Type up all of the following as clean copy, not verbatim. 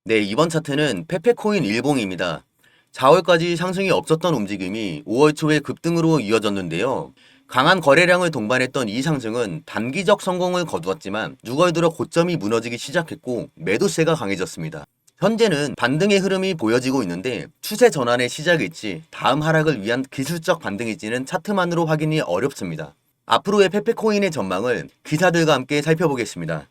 네, 이번 차트는 페페코인 일봉입니다. 4월까지 상승이 없었던 움직임이 5월 초에 급등으로 이어졌는데요. 강한 거래량을 동반했던 이 상승은 단기적 성공을 거두었지만 6월 들어 고점이 무너지기 시작했고 매도세가 강해졌습니다. 현재는 반등의 흐름이 보여지고 있는데 추세 전환의 시작일지 다음 하락을 위한 기술적 반등일지는 차트만으로 확인이 어렵습니다. 앞으로의 페페코인의 전망을 기사들과 함께 살펴보겠습니다.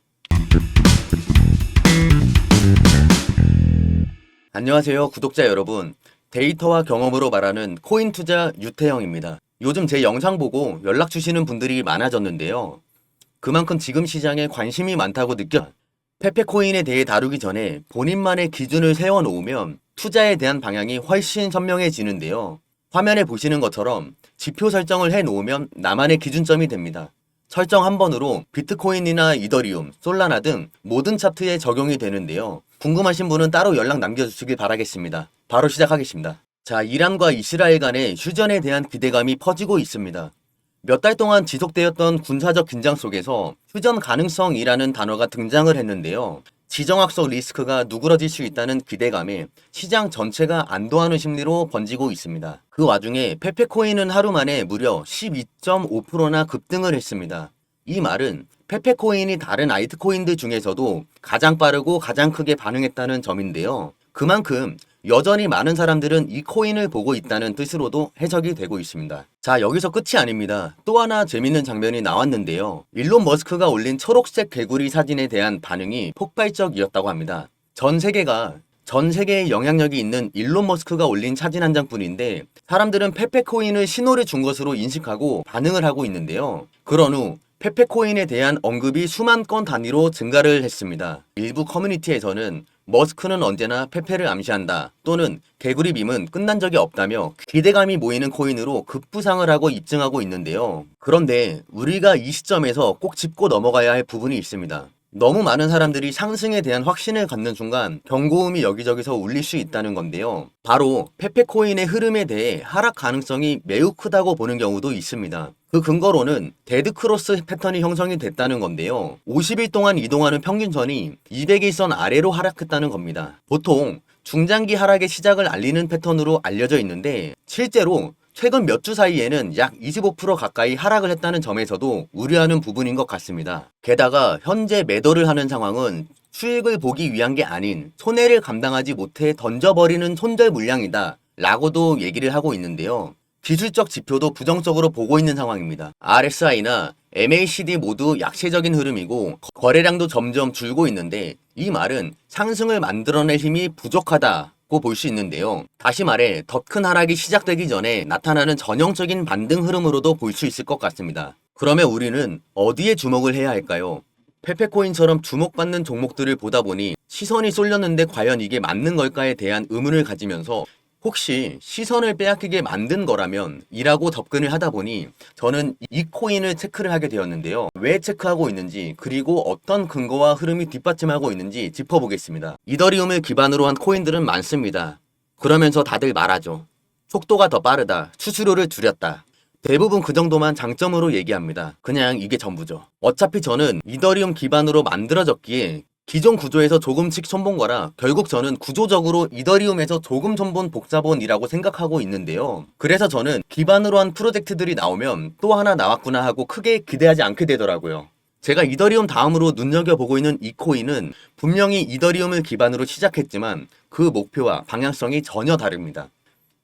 안녕하세요, 구독자 여러분. 데이터와 경험으로 말하는 코인 투자 유태형입니다. 요즘 제 영상 보고 연락 주시는 분들이 많아졌는데요. 그만큼 지금 시장에 관심이 많다고 느껴. 페페코인에 대해 다루기 전에 본인만의 기준을 세워놓으면 투자에 대한 방향이 훨씬 선명해지는데요. 화면에 보시는 것처럼 지표 설정을 해놓으면 나만의 기준점이 됩니다. 설정 한 번으로 비트코인이나 이더리움, 솔라나 등 모든 차트에 적용이 되는데요. 궁금하신 분은 따로 연락 남겨주시길 바라겠습니다. 바로 시작하겠습니다. 자, 이란과 이스라엘 간의 휴전에 대한 기대감이 퍼지고 있습니다. 몇 달 동안 지속되었던 군사적 긴장 속에서 휴전 가능성이라는 단어가 등장을 했는데요. 지정학적 리스크가 누그러질 수 있다는 기대감에 시장 전체가 안도하는 심리로 번지고 있습니다. 그 와중에 페페코인은 하루 만에 무려 12.5%나 급등을 했습니다. 이 말은 페페코인이 다른 알트코인들 중에서도 가장 빠르고 가장 크게 반응했다는 점인데요. 그만큼 여전히 많은 사람들은 이 코인을 보고 있다는 뜻으로도 해석이 되고 있습니다. 자, 여기서 끝이 아닙니다. 또 하나 재밌는 장면이 나왔는데요. 일론 머스크가 올린 초록색 개구리 사진에 대한 반응이 폭발적이었다고 합니다. 전 세계에 영향력이 있는 일론 머스크가 올린 사진 한 장뿐인데 사람들은 페페코인을 신호를 준 것으로 인식하고 반응을 하고 있는데요. 그런 후 페페코인에 대한 언급이 수만 건 단위로 증가를 했습니다. 일부 커뮤니티에서는 머스크는 언제나 페페를 암시한다 또는 개구리 밈은 끝난 적이 없다며 기대감이 모이는 코인으로 급부상을 하고 입증하고 있는데요. 그런데 우리가 이 시점에서 꼭 짚고 넘어가야 할 부분이 있습니다. 너무 많은 사람들이 상승에 대한 확신을 갖는 순간 경고음이 여기저기서 울릴 수 있다는 건데요. 바로 페페코인의 흐름에 대해 하락 가능성이 매우 크다고 보는 경우도 있습니다. 그 근거로는 데드크로스 패턴이 형성이 됐다는 건데요. 50일 동안 이동하는 평균선이 200일선 아래로 하락했다는 겁니다. 보통 중장기 하락의 시작을 알리는 패턴으로 알려져 있는데 실제로 최근 몇 주 사이에는 약 25% 가까이 하락을 했다는 점에서도 우려하는 부분인 것 같습니다. 게다가 현재 매도를 하는 상황은 수익을 보기 위한 게 아닌 손해를 감당하지 못해 던져버리는 손절 물량이다 라고도 얘기를 하고 있는데요. 기술적 지표도 부정적으로 보고 있는 상황입니다. RSI나 MACD 모두 약세적인 흐름이고 거래량도 점점 줄고 있는데 이 말은 상승을 만들어낼 힘이 부족하다 볼 수 있는데요. 다시 말해 더 큰 하락이 시작되기 전에 나타나는 전형적인 반등 흐름으로도 볼 수 있을 것 같습니다. 그러면 우리는 어디에 주목을 해야 할까요? 페페코인처럼 주목받는 종목들을 보다 보니 시선이 쏠렸는데 과연 이게 맞는 걸까에 대한 의문을 가지면서 혹시 시선을 빼앗기게 만든 거라면 이라고 접근을 하다 보니 저는 이 코인을 체크를 하게 되었는데요. 왜 체크하고 있는지 그리고 어떤 근거와 흐름이 뒷받침하고 있는지 짚어보겠습니다. 이더리움을 기반으로 한 코인들은 많습니다. 그러면서 다들 말하죠. 속도가 더 빠르다. 수수료를 줄였다. 대부분 그 정도만 장점으로 얘기합니다. 그냥 이게 전부죠. 어차피 저는 이더리움 기반으로 만들어졌기에 기존 구조에서 조금씩 손본 거라 결국 저는 구조적으로 이더리움에서 조금 손본 복사본이라고 생각하고 있는데요. 그래서 저는 기반으로 한 프로젝트들이 나오면 또 하나 나왔구나 하고 크게 기대하지 않게 되더라고요. 제가 이더리움 다음으로 눈여겨보고 있는 이 코인은 분명히 이더리움을 기반으로 시작했지만 그 목표와 방향성이 전혀 다릅니다.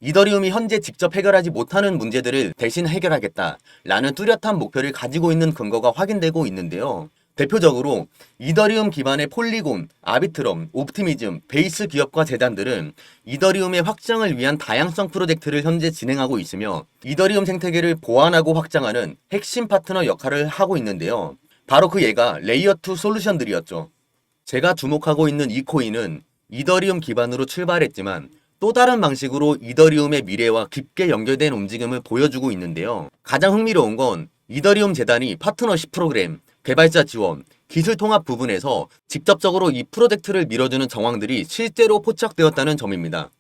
이더리움이 현재 직접 해결하지 못하는 문제들을 대신 해결하겠다 라는 뚜렷한 목표를 가지고 있는 근거가 확인되고 있는데요. 대표적으로 이더리움 기반의 폴리곤, 아비트럼, 옵티미즘, 베이스 기업과 재단들은 이더리움의 확장을 위한 다양성 프로젝트를 현재 진행하고 있으며 이더리움 생태계를 보완하고 확장하는 핵심 파트너 역할을 하고 있는데요. 바로 그 예가 레이어2 솔루션들이었죠. 제가 주목하고 있는 이 코인은 이더리움 기반으로 출발했지만 또 다른 방식으로 이더리움의 미래와 깊게 연결된 움직임을 보여주고 있는데요. 가장 흥미로운 건 이더리움 재단이 파트너십 프로그램, 개발자 지원, 기술 통합 부분에서 직접적으로 이 프로젝트를 밀어주는 정황들이 실제로 포착되었다는 점입니다.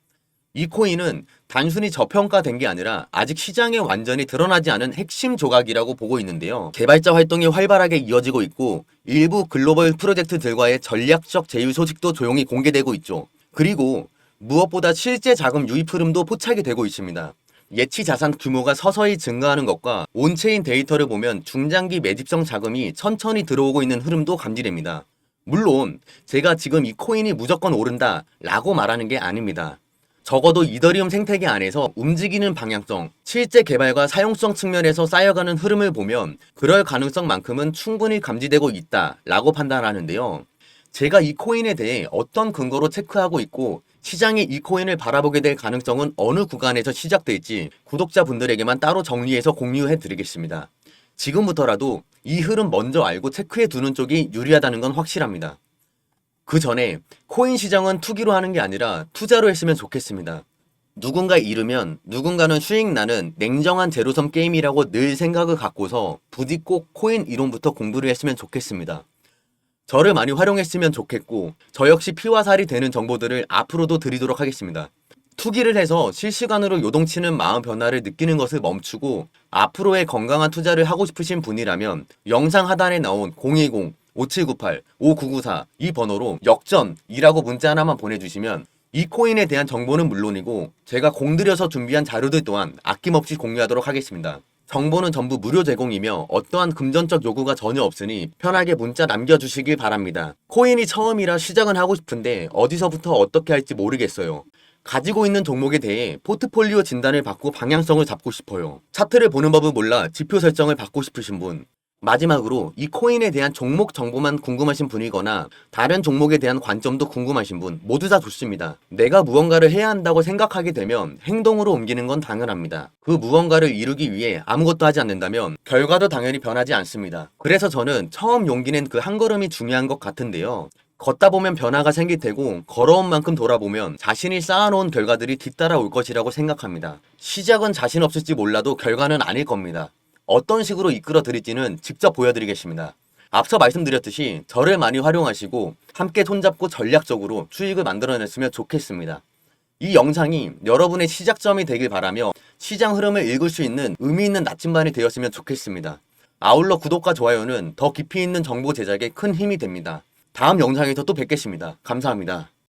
이 코인은 단순히 저평가된 게 아니라 아직 시장에 완전히 드러나지 않은 핵심 조각이라고 보고 있는데요. 개발자 활동이 활발하게 이어지고 있고 일부 글로벌 프로젝트들과의 전략적 제휴 소식도 조용히 공개되고 있죠. 그리고 무엇보다 실제 자금 유입 흐름도 포착이 되고 있습니다. 예치 자산 규모가 서서히 증가하는 것과 온체인 데이터를 보면 중장기 매집성 자금이 천천히 들어오고 있는 흐름도 감지됩니다. 물론 제가 지금 이 코인이 무조건 오른다 라고 말하는 게 아닙니다. 적어도 이더리움 생태계 안에서 움직이는 방향성, 실제 개발과 사용성 측면에서 쌓여가는 흐름을 보면 그럴 가능성만큼은 충분히 감지되고 있다 라고 판단하는데요. 제가 이 코인에 대해 어떤 근거로 체크하고 있고 시장이 이 코인을 바라보게 될 가능성은 어느 구간에서 시작될지 구독자분들에게만 따로 정리해서 공유해 드리겠습니다. 지금부터라도 이 흐름 먼저 알고 체크해 두는 쪽이 유리하다는 건 확실합니다. 그 전에 코인 시장은 투기로 하는 게 아니라 투자로 했으면 좋겠습니다. 누군가 잃으면 누군가는 수익 나는 냉정한 제로섬 게임이라고 늘 생각을 갖고서 부디 꼭 코인 이론부터 공부를 했으면 좋겠습니다. 저를 많이 활용했으면 좋겠고 저 역시 피와 살이 되는 정보들을 앞으로도 드리도록 하겠습니다. 투기를 해서 실시간으로 요동치는 마음 변화를 느끼는 것을 멈추고 앞으로의 건강한 투자를 하고 싶으신 분이라면 영상 하단에 나온 010-5798-5994 이 번호로 역전이라고 문자 하나만 보내주시면 이 코인에 대한 정보는 물론이고 제가 공들여서 준비한 자료들 또한 아낌없이 공유하도록 하겠습니다. 정보는 전부 무료 제공이며 어떠한 금전적 요구가 전혀 없으니 편하게 문자 남겨주시길 바랍니다. 코인이 처음이라 시작은 하고 싶은데 어디서부터 어떻게 할지 모르겠어요. 가지고 있는 종목에 대해 포트폴리오 진단을 받고 방향성을 잡고 싶어요. 차트를 보는 법을 몰라 지표 설정을 받고 싶으신 분, 마지막으로 이 코인에 대한 종목 정보만 궁금하신 분이거나 다른 종목에 대한 관점도 궁금하신 분 모두 다 좋습니다. 내가 무언가를 해야 한다고 생각하게 되면 행동으로 옮기는 건 당연합니다. 그 무언가를 이루기 위해 아무것도 하지 않는다면 결과도 당연히 변하지 않습니다. 그래서 저는 처음 용기 낸 그 한 걸음이 중요한 것 같은데요. 걷다 보면 변화가 생길 테고 걸어온 만큼 돌아보면 자신이 쌓아놓은 결과들이 뒤따라올 것이라고 생각합니다. 시작은 자신 없을지 몰라도 결과는 아닐 겁니다. 어떤 식으로 이끌어 드릴지는 직접 보여드리겠습니다. 앞서 말씀드렸듯이 저를 많이 활용하시고 함께 손잡고 전략적으로 수익을 만들어냈으면 좋겠습니다. 이 영상이 여러분의 시작점이 되길 바라며 시장 흐름을 읽을 수 있는 의미 있는 나침반이 되었으면 좋겠습니다. 아울러 구독과 좋아요는 더 깊이 있는 정보 제작에 큰 힘이 됩니다. 다음 영상에서 또 뵙겠습니다. 감사합니다.